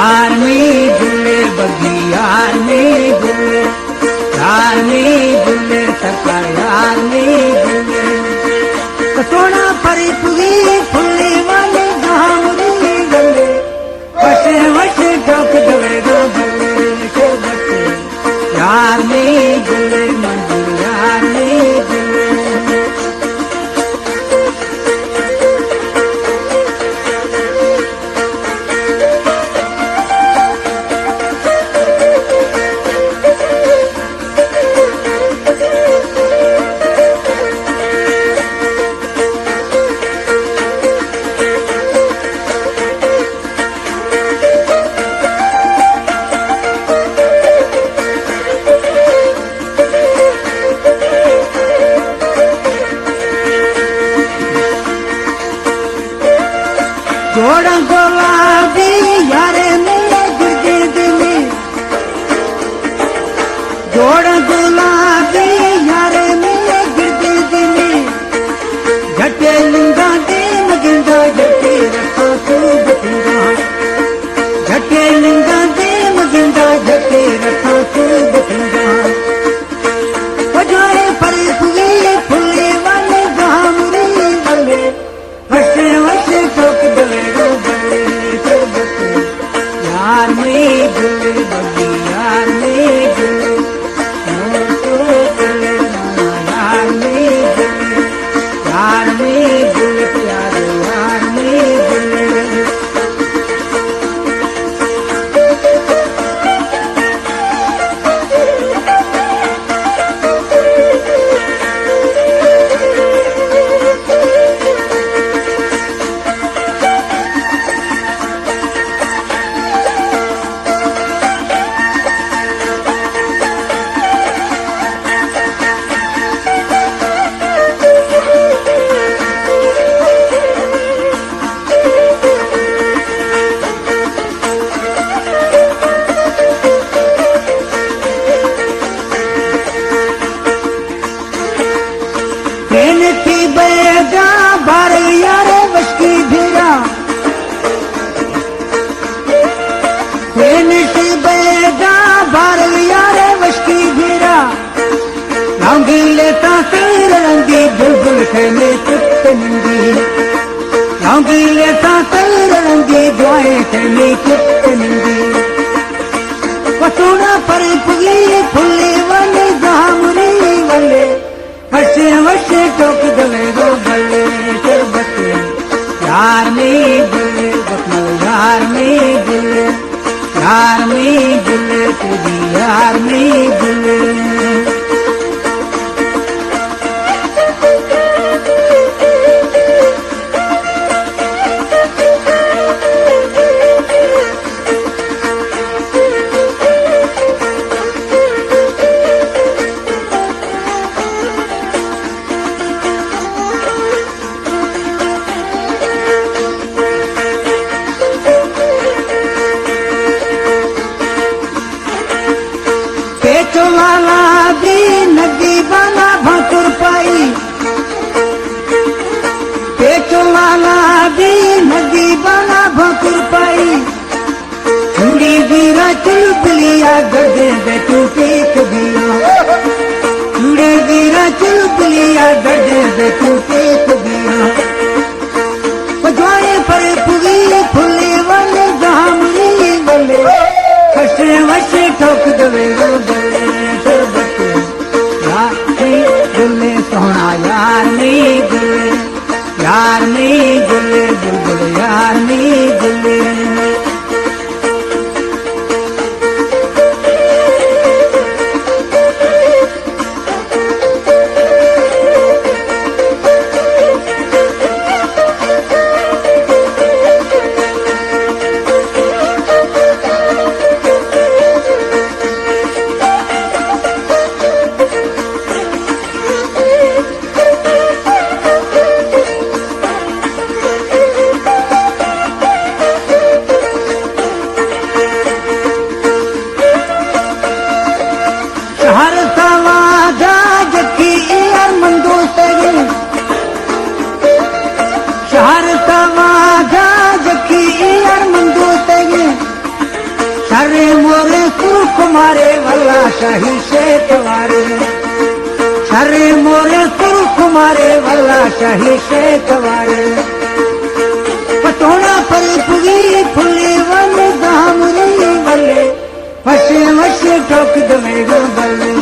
यार में झूले बगी यार में झूले यार में झूले सका यार में झूले सोना परी पुगी फुल्ली वाले गामरी गले वशे वशे ठोक दवेगा बल्ले के बच्चे यार में झूले मंजूर यार में झूले जोड़ा गुलाबी यारे मिले गिरगिर्द में जोड़ा गुलाबी यारे मिले गिरगिर्द में झटे लिंगा दे मगिंदा झटे रखा तू बतिंगा झटे लिंगा दे मगिंदा झटे रखा तू बतिंगा वजाए परी पुगी फुल्ले वाले गामरी वाले वशे वशे ठोक दवेगा बल्ले के बच्चे यार में झूले बगी यार में झूले मोटो चले यार में झूले यार में झूले प्यारे यार में झूले थी बैगा बार यारे वश की भिरा थी बैगा बार यारे वश की भिरा लाऊंगी लेता तेर रंगी बुलबुल खेले चित्त निंदी लाऊंगी लेता तेर रंगी दुआएं खेले चित्त निंदी वसुना पर पुगी फुल्ली वाले गामरी वाले वशे वशे ठोक दवेगा बल्ले के बच्चे यार में झूले बकमल यार में झूले यार में झूले तुझी यार में झूले वाला भी नदी बना भाकुर पाई पेट वाला भी नदी बना भाकुर पाई चूड़ी वीरा चुलबलिया गदे दे टूटे कबिया चूड़ी वीरा चुलबलिया गदे दे टूटे कबिया वजाए पर पुगी फुल्ले वाले गामरी वाले वशे वशे ठोक दवेगा बल्ले के बच्चे यार में झूले सोना यार में झूले यार में झूले बुलबुल यार में झूले सारे मोरे सुख मारे वल्ला शाही शेख वारे सारे मोरे सुख मारे वल्ला शाही शेख वारे पटोना पर पुगी फुले वन दामरी वल्ले फसे वसे ठोक दवेगो बल्ले